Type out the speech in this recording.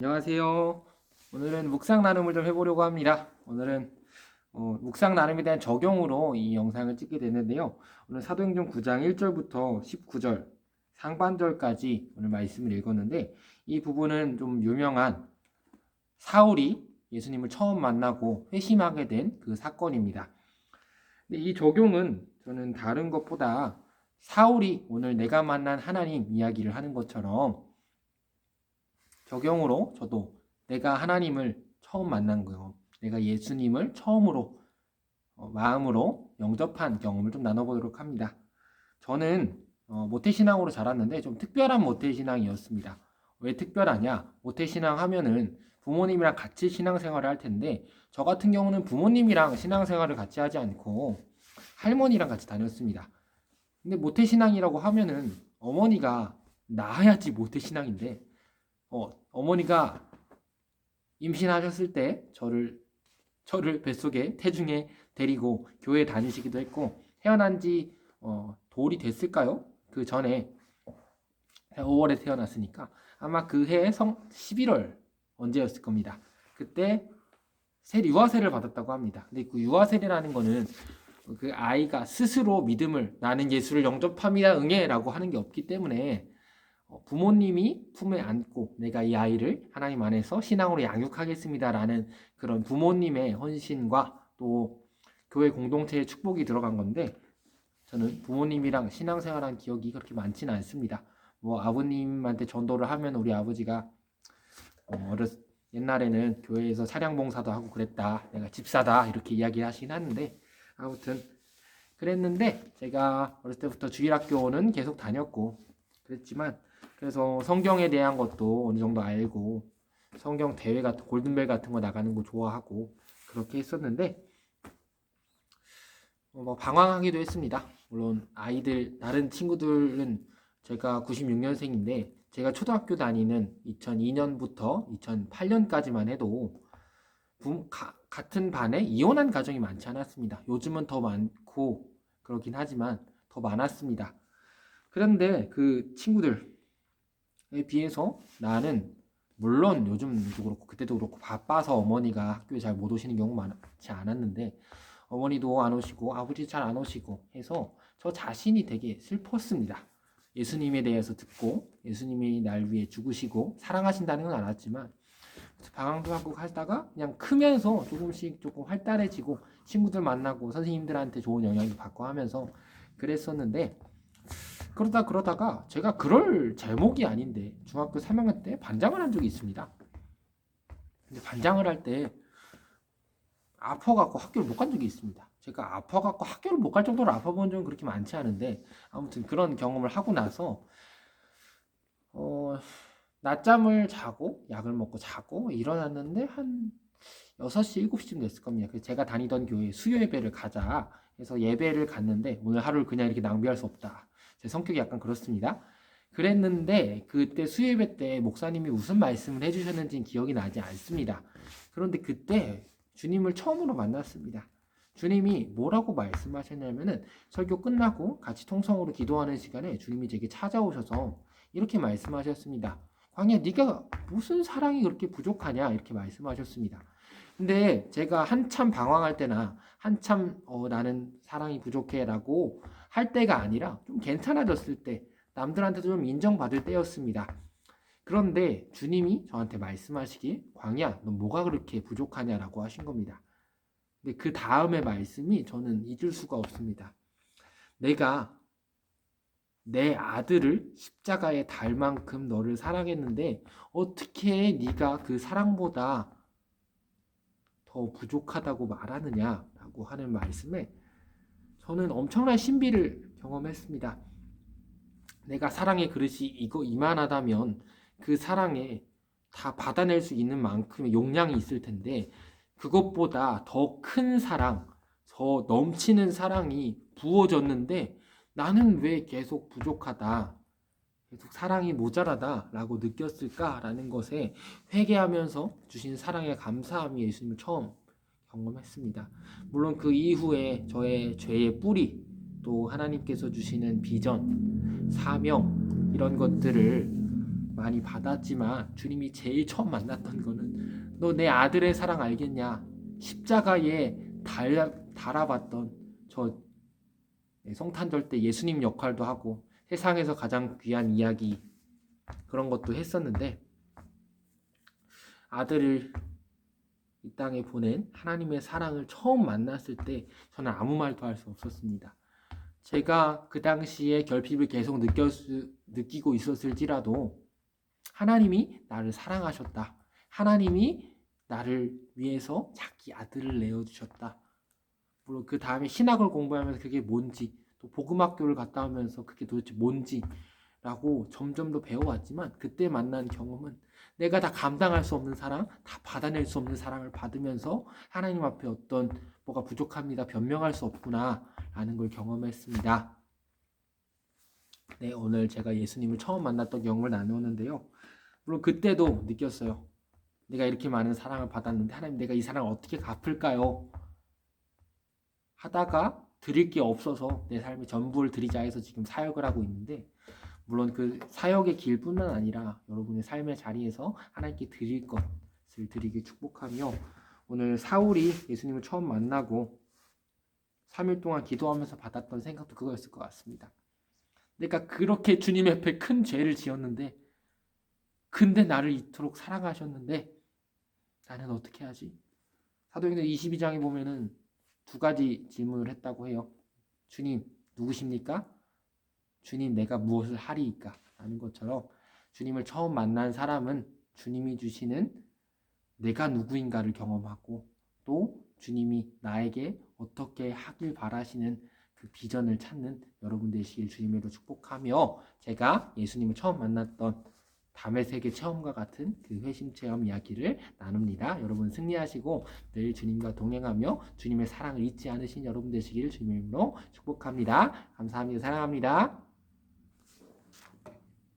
안녕하세요. 오늘은 묵상 나눔을 좀 해보려고 합니다. 오늘은 묵상 나눔에 대한 적용으로 이 영상을 찍게 됐는데요. 오늘 사도행전 9장 1절부터 19절 상반절까지 오늘 말씀을 읽었는데, 이 부분은 좀 유명한 사울이 예수님을 처음 만나고 회심하게 된 그 사건입니다. 근데 이 적용은 저는 다른 것보다 사울이 오늘 내가 만난 하나님 이야기를 하는 것처럼 적용으로 저도 내가 하나님을 처음 만난 거요. 내가 예수님을 처음으로 마음으로 영접한 경험을 좀 나눠보도록 합니다. 저는 모태신앙으로 자랐는데 좀 특별한 모태신앙이었습니다. 왜 특별하냐? 모태신앙 하면은 부모님이랑 같이 신앙생활을 할 텐데, 저 같은 경우는 부모님이랑 신앙생활을 같이 하지 않고 할머니랑 같이 다녔습니다. 근데 모태신앙이라고 하면은 어머니가 낳아야지 모태신앙인데, 어머니가 임신하셨을 때 저를 뱃속에 태중에 데리고 교회 다니시기도 했고, 태어난 지 돌이 됐을까요? 그 전에 5월에 태어났으니까 아마 그 해 11월 언제였을 겁니다. 그때 유아세를 받았다고 합니다. 근데 그 유아세라는 거는 그 아이가 스스로 믿음을, 나는 예수를 영접합니다 응애라고 하는 게 없기 때문에 부모님이 품에 안고 내가 이 아이를 하나님 안에서 신앙으로 양육하겠습니다라는 그런 부모님의 헌신과 또 교회 공동체의 축복이 들어간 건데, 저는 부모님이랑 신앙생활한 기억이 그렇게 많지는 않습니다. 뭐 아버님한테 전도를 하면 우리 아버지가 옛날에는 교회에서 차량 봉사도 하고 그랬다, 내가 집사다 이렇게 이야기하시긴 하는데, 아무튼 그랬는데 제가 어렸을 때부터 주일학교는 계속 다녔고 그랬지만, 그래서 성경에 대한 것도 어느 정도 알고 성경 대회 같은 골든벨 같은 거 나가는 거 좋아하고 그렇게 했었는데, 뭐 방황하기도 했습니다. 물론 아이들 다른 친구들은, 제가 96년생인데 제가 초등학교 다니는 2002년부터 2008년까지만 해도 같은 반에 이혼한 가정이 많지 않았습니다. 요즘은 더 많고 그렇긴 하지만 더 많았습니다. 그런데 그 친구들에 비해서 나는, 물론 요즘도 그렇고 그때도 그렇고 바빠서 어머니가 학교에 잘 못 오시는 경우 많지 않았는데, 어머니도 안 오시고 아버지 잘 안 오시고 해서 저 자신이 되게 슬펐습니다. 예수님에 대해서 듣고 예수님이 날 위해 죽으시고 사랑하신다는 건 알았지만, 방황도 하고 하다가 그냥 크면서 조금씩 조금 활달해지고 친구들 만나고 선생님들한테 좋은 영향도 받고 하면서 그랬었는데, 그러다가 제가 그럴 제목이 아닌데 중학교 3학년 때 반장을 한 적이 있습니다. 근데 반장을 할 때 아파갖고 학교를 못 간 적이 있습니다. 제가 아파갖고 학교를 못 갈 정도로 아파본 적은 그렇게 많지 않은데, 아무튼 그런 경험을 하고 나서 낮잠을 자고 약을 먹고 자고 일어났는데 한 6시 7시쯤 됐을 겁니다. 그래서 제가 다니던 교회 수요 예배를 가자 해서 예배를 갔는데, 오늘 하루를 그냥 이렇게 낭비할 수 없다, 제 성격이 약간 그렇습니다. 그랬는데 그때 수요 예배 때 목사님이 무슨 말씀을 해주셨는지는 기억이 나지 않습니다. 그런데 그때 주님을 처음으로 만났습니다. 주님이 뭐라고 말씀하셨냐면은, 설교 끝나고 같이 통성으로 기도하는 시간에 주님이 제게 찾아오셔서 이렇게 말씀하셨습니다. 광야, 네가 무슨 사랑이 그렇게 부족하냐, 이렇게 말씀하셨습니다. 근데 제가 한참 방황할 때나 한참 나는 사랑이 부족해 라고 할 때가 아니라 좀 괜찮아졌을 때, 남들한테도 좀 인정받을 때였습니다. 그런데 주님이 저한테 말씀하시길, 광야, 너 뭐가 그렇게 부족하냐라고 하신 겁니다. 근데 그 다음의 말씀이 저는 잊을 수가 없습니다. 내가 내 아들을 십자가에 달 만큼 너를 사랑했는데 어떻게 네가 그 사랑보다 더 부족하다고 말하느냐라고 하는 말씀에 저는 엄청난 신비를 경험했습니다. 내가 사랑의 그릇이 이만하다면 그 사랑에 다 받아낼 수 있는 만큼의 용량이 있을 텐데, 그것보다 더 큰 사랑, 더 넘치는 사랑이 부어졌는데 나는 왜 계속 부족하다, 계속 사랑이 모자라다라고 느꼈을까라는 것에 회개하면서 주신 사랑에 감사함이 예수님을 처음 경험했습니다. 물론 그 이후에 저의 죄의 뿌리, 또 하나님께서 주시는 비전, 사명, 이런 것들을 많이 받았지만 주님이 제일 처음 만났던 거는 너 내 아들의 사랑 알겠냐? 십자가에 달아봤던 저 성탄절 때 예수님 역할도 하고 세상에서 가장 귀한 이야기 그런 것도 했었는데 아들을 이 땅에 보낸 하나님의 사랑을 처음 만났을 때 저는 아무 말도 할 수 없었습니다. 제가 그 당시에 결핍을 계속 느끼고 있었을지라도 하나님이 나를 사랑하셨다. 하나님이 나를 위해서 자기 아들을 내어주셨다. 물론 그 다음에 신학을 공부하면서 그게 뭔지 또 복음학교를 갔다 오면서 그게 도대체 뭔지라고 점점 더 배워왔지만 그때 만난 경험은 내가 다 감당할 수 없는 사랑, 다 받아낼 수 없는 사랑을 받으면서 하나님 앞에 어떤 뭐가 부족합니다. 변명할 수 없구나 라는 걸 경험했습니다. 네, 오늘 제가 예수님을 처음 만났던 경험을 나누었는데요. 물론 그때도 느꼈어요. 내가 이렇게 많은 사랑을 받았는데 하나님 내가 이 사랑을 어떻게 갚을까요? 하다가 드릴 게 없어서 내 삶의 전부를 드리자 해서 지금 사역을 하고 있는데 물론 그 사역의 길뿐만 아니라 여러분의 삶의 자리에서 하나님께 드릴 것을 드리길 축복하며 오늘 사울이 예수님을 처음 만나고 3일 동안 기도하면서 받았던 생각도 그거였을 것 같습니다. 내가 그렇게 주님 앞에 큰 죄를 지었는데 근데 나를 이토록 사랑하셨는데 나는 어떻게 하지? 사도행전 22장에 보면은 두 가지 질문을 했다고 해요. 주님 누구십니까? 주님 내가 무엇을 하리이까? 라는 것처럼 주님을 처음 만난 사람은 주님이 주시는 내가 누구인가를 경험하고 또 주님이 나에게 어떻게 하길 바라시는 그 비전을 찾는 여러분 되시길 주님으로 축복하며 제가 예수님을 처음 만났던 담의 세계 체험과 같은 그 회심 체험 이야기를 나눕니다. 여러분 승리하시고 늘 주님과 동행하며 주님의 사랑을 잊지 않으신 여러분 되시길 주님의 이름으로 축복합니다. 감사합니다. 사랑합니다.